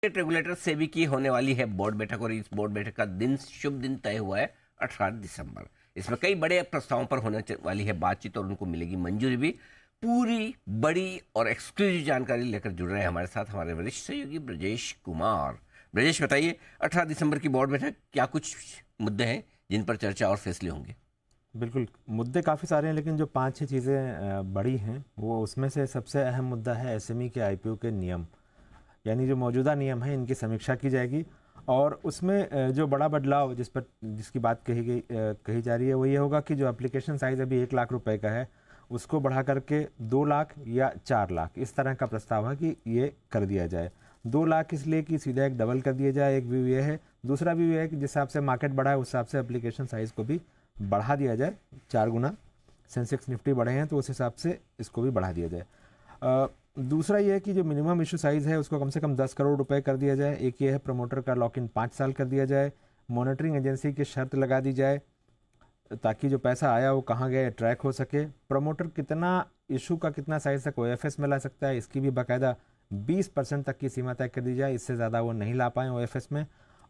Regulator SEBI की होने वाली है बोर्ड बैठक और इस बोर्ड बैठक का दिन शुभ दिन तय हुआ है 18 दिसंबर। इसमें कई बड़े प्रस्तावों पर होने वाली है बातचीत और उनको मिलेगी मंजूरी भी। पूरी बड़ी और एक्सक्लूसिव जानकारी लेकर जुड़ रहे हैं हमारे साथ हमारे वरिष्ठ सहयोगी ब्रजेश कुमार। ब्रजेश बताइए, 18 दिसंबर की बोर्ड बैठक, क्या कुछ मुद्दे हैं जिन पर चर्चा और फैसले होंगे? बिल्कुल, मुद्दे काफ़ी सारे हैं, लेकिन जो 5-6 चीज़ें बड़ी हैं वो उसमें से सबसे अहम मुद्दा है एसएमई के आईपीओ के नियम। यानी जो मौजूदा नियम है इनकी समीक्षा की जाएगी और उसमें जो बड़ा बदलाव जिसकी बात कही जा रही है वो ये होगा कि जो एप्लीकेशन साइज़ अभी 1 लाख रुपए का है उसको बढ़ा करके 2 लाख या 4 लाख इस तरह का प्रस्ताव है कि ये कर दिया जाए। 2 लाख इसलिए कि सीधा एक डबल कर दिया जाए, एक व्यू ये है। दूसरा व्यू ये है कि जिस हिसाब से मार्केट बढ़ा है उस हिसाब से एप्लीकेशन साइज़ को भी बढ़ा दिया जाए। 4 गुना सेंसेक्स निफ्टी बढ़े हैं तो उस हिसाब से इसको भी बढ़ा दिया जाए। दूसरा ये है कि जो मिनिमम इशू साइज़ है उसको कम से कम 10 करोड़ रुपए कर दिया जाए। एक ये है प्रमोटर का लॉक इन 5 साल कर दिया जाए। मॉनिटरिंग एजेंसी की शर्त लगा दी जाए ताकि जो पैसा आया वो कहाँ गया ट्रैक हो सके। प्रमोटर कितना इशू का कितना साइज तक ओएफएस में ला सकता है इसकी भी बाकायदा 20% तक की सीमा तय कर दी जाए, इससे ज़्यादा वो नहीं ला पाएँ ओएफएस में।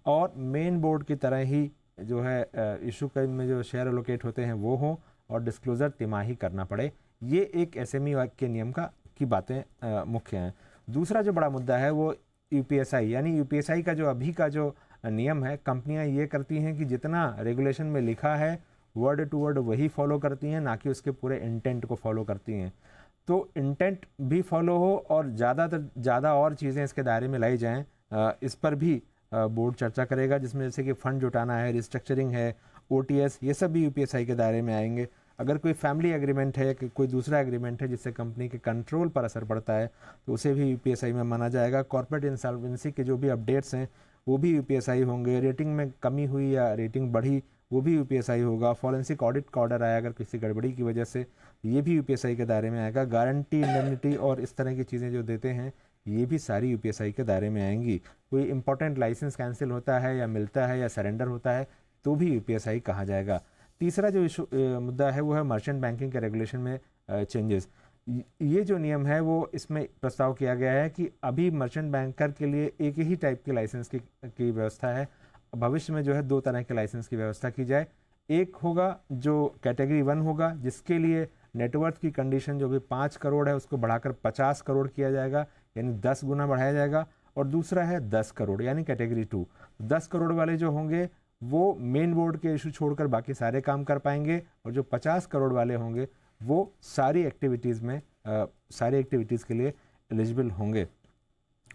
और मेन बोर्ड की तरह ही जो है इशू में जो शेयर एलोकेट होते हैं वो हों और डिस्क्लोज़र तिमाही करना पड़े। ये एक एसएमई के नियम की बातें मुख्य हैं। दूसरा जो बड़ा मुद्दा है वो यूपीएसआई, यानी यूपीएसआई का जो अभी का जो नियम है, कंपनियां ये करती हैं कि जितना रेगुलेशन में लिखा है वर्ड टू वर्ड वही फॉलो करती हैं, ना कि उसके पूरे इंटेंट को फॉलो करती हैं। तो इंटेंट भी फॉलो हो और ज़्यादा और चीज़ें इसके दायरे में लाई जाएँ, इस पर भी बोर्ड चर्चा करेगा, जिसमें जैसे कि फंड जुटाना है, रिस्ट्रक्चरिंग है, ओटीएस, ये सब भी यूपीएसआई के दायरे में आएंगे। अगर कोई फैमिली एग्रीमेंट है कि कोई दूसरा एग्रीमेंट है जिससे कंपनी के कंट्रोल पर असर पड़ता है तो उसे भी यूपीएसआई में माना जाएगा। कॉर्पोरेट इंसॉल्वेंसी के जो भी अपडेट्स हैं वो भी यूपीएसआई होंगे। रेटिंग में कमी हुई या रेटिंग बढ़ी वो भी यूपीएसआई होगा। फॉरेंसिक ऑडिट का ऑर्डर आया अगर किसी गड़बड़ी की वजह से, ये भी यूपीएसआई के दायरे में आएगा। गारंटी, इंडेमनिटी और इस तरह की चीज़ें जो देते हैं ये भी सारी यूपीएसआई के दायरे में आएंगी। कोई इंपॉर्टेंट लाइसेंस कैंसिल होता है या मिलता है या सरेंडर होता है तो भी यूपीएसआई कहा जाएगा। तीसरा जो मुद्दा है वो है मर्चेंट बैंकिंग के रेगुलेशन में चेंजेस। ये जो नियम है वो इसमें प्रस्ताव किया गया है कि अभी मर्चेंट बैंकर के लिए एक ही टाइप के लाइसेंस की व्यवस्था है। भविष्य में जो है 2 तरह के लाइसेंस की व्यवस्था की जाए। एक होगा जो कैटेगरी 1 होगा जिसके लिए नेटवर्थ की कंडीशन जो भी 5 करोड़ है उसको बढ़ाकर 50 करोड़ किया जाएगा, यानी 10 गुना बढ़ाया जाएगा। और दूसरा है 10 करोड़ यानी कैटेगरी 2। 10 करोड़ वाले जो होंगे वो मेन बोर्ड के इशू छोड़कर बाकी सारे काम कर पाएंगे और जो 50 करोड़ वाले होंगे वो सारी एक्टिविटीज़ के लिए एलिजिबल होंगे।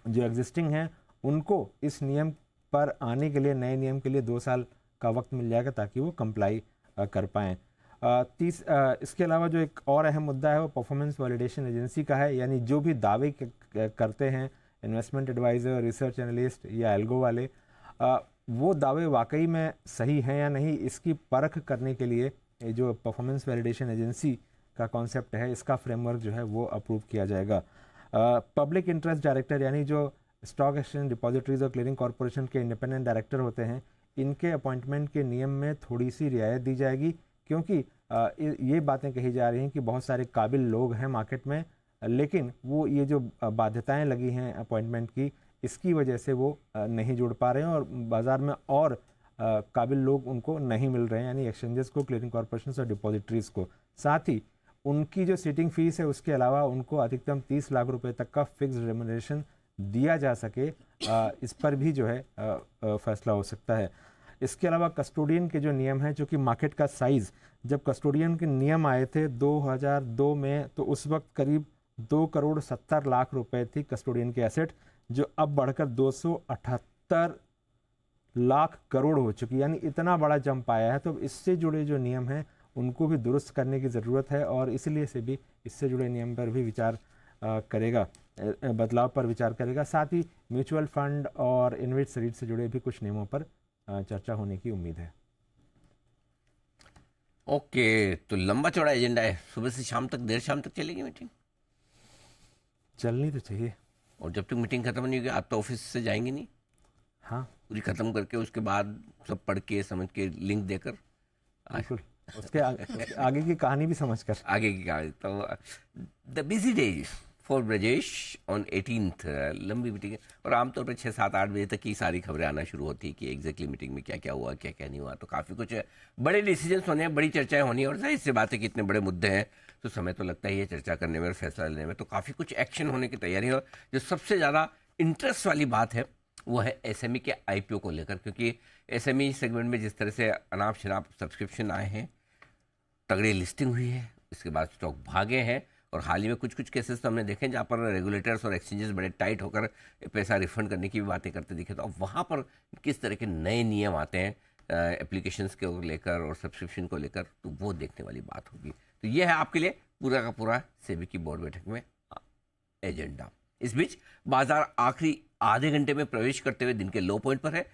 जो एग्जिस्टिंग हैं उनको इस नियम पर आने के लिए, नए नियम के लिए 2 साल का वक्त मिल जाएगा ताकि वो कंप्लाई कर पाएँ। इसके अलावा जो एक और अहम मुद्दा है वो परफॉर्मेंस वैलिडेशन एजेंसी का है, यानी जो भी दावे करते हैं इन्वेस्टमेंट एडवाइज़र, रिसर्च एनालिस्ट या एल्गो वाले, वो दावे वाकई में सही हैं या नहीं इसकी परख करने के लिए जो परफॉर्मेंस वैलिडेशन एजेंसी का कॉन्सेप्ट है इसका फ्रेमवर्क जो है वो अप्रूव किया जाएगा। पब्लिक इंटरेस्ट डायरेक्टर, यानी जो स्टॉक एक्सचेंज, डिपॉजिटरीज और क्लियरिंग कॉरपोरेशन के इंडिपेंडेंट डायरेक्टर होते हैं, इनके अपॉइंटमेंट के नियम में थोड़ी सी रियायत दी जाएगी, क्योंकि ये बातें कही जा रही हैं कि बहुत सारे काबिल लोग हैं मार्केट में, लेकिन वो ये जो बाध्यताएं लगी हैं अपॉइंटमेंट की, इसकी वजह से वो नहीं जुड़ पा रहे हैं और बाज़ार में और काबिल लोग उनको नहीं मिल रहे हैं, यानी एक्सचेंजेस को, क्लियरिंग कॉरपोरेशन और डिपॉजिटरीज को। साथ ही उनकी जो सीटिंग फीस है उसके अलावा उनको अधिकतम 30 लाख रुपए तक का फिक्स रेम्युनरेशन दिया जा सके, इस पर भी जो है फैसला हो सकता है। इसके अलावा कस्टोडियन के जो नियम हैं, जो कि मार्केट का साइज़, जब कस्टोडियन के नियम आए थे 2002 में तो उस वक्त करीब 2 करोड़ 70 लाख रुपए थी कस्टोडियन के एसेट, जो अब बढ़कर 278 लाख करोड़ हो चुकी, यानी इतना बड़ा जंप आया है। तो इससे जुड़े जो नियम हैं उनको भी दुरुस्त करने की ज़रूरत है और इसलिए से भी इससे जुड़े नियम पर भी विचार करेगा, बदलाव पर विचार करेगा। साथ ही म्यूचुअल फंड और इन्वेस्ट रीट से जुड़े भी कुछ नियमों पर चर्चा होने की उम्मीद है। ओके, तो लंबा चौड़ा एजेंडा है, सुबह से शाम तक, देर शाम तक चलेगी मीटिंग? चलनी तो चाहिए। और जब तक मीटिंग खत्म नहीं होगी आप तो ऑफिस से जाएंगे नहीं? हाँ, पूरी खत्म करके उसके बाद सब पढ़ के समझ के लिंक देकर बिल्कुल उसके आगे की कहानी भी समझकर आगे की कहानी। तो the busy days for Brajesh on 18th। लंबी मीटिंग है और आमतौर पर 6-7-8 बजे तक की सारी खबरें आना शुरू होती है कि एग्जैक्टली मीटिंग में क्या क्या हुआ, क्या क्या नहीं हुआ। तो काफ़ी कुछ बड़े डिसीजंस होने हैं, बड़ी चर्चाएं होनी है और जाहिर सी बात है कि इतने बड़े मुद्दे हैं तो समय तो लगता ही है चर्चा करने में और फैसला लेने में। तो काफ़ी कुछ एक्शन होने की तैयारी है और जो सबसे ज़्यादा इंटरेस्ट वाली बात है वो है एसएमई के आईपीओ को लेकर, क्योंकि एसएमई सेगमेंट में जिस तरह से अनाप शनाप सब्सक्रिप्शन आए हैं, तगड़ी लिस्टिंग हुई है, इसके बाद स्टॉक भागे हैं और हाल ही में कुछ कुछ केसेस तो हमने देखे जहाँ पर रेगुलेटर्स और एक्सचेंजेस बड़े टाइट होकर पैसा रिफंड करने की भी बातें करते दिखे। तो अब वहाँ पर किस तरह के नए नियम आते हैं एप्लीकेशंस को लेकर और सब्सक्रिप्शन को लेकर, तो वो देखने वाली बात होगी। तो ये है आपके लिए पूरा का पूरा सेबी की बोर्ड बैठक में एजेंडा। इस बीच बाजार आखिरी आधे घंटे में प्रवेश करते हुए दिन के लो पॉइंट पर है।